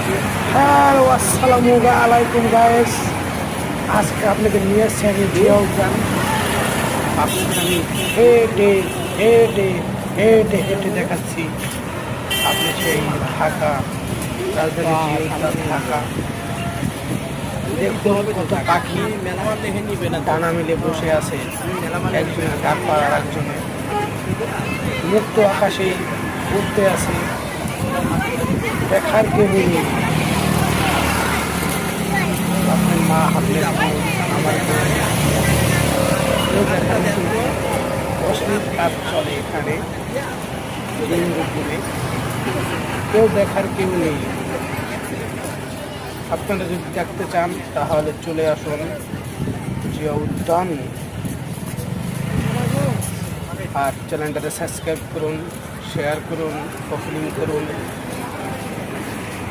Hello আসসালামু আলাইকুম guys. আজকে আপনাদের নিয়ে এসেছি আমি জিয়া উদ্যান। আপনাদের আমি হেঁটে হেঁটে হেঁটে হেঁটে দেখাচ্ছি আপনি সেই ঢাকা রাজধানী জিয়া উদ্যান ঢাকা। দেখুন কত পাখি ডানা মিলে বসে আছে, একজনের ডাক পাড়ার একজনের মুক্ত আকাশে উঠতে আছে, দেখার কেউ নেই। আপনার মা হাতে আমার কেউ দেখার অশ্লীল কাজ চলে এখানে দিন দুপুরে, কেউ দেখার কেউ নেই। আপনারা যদি দেখতে চান তাহলে চলে আসুন জিয়া উদ্যান, আর চ্যানেলটাতে সাবস্ক্রাইব করুন, শেয়ার করুন, কমেন্ট করুন।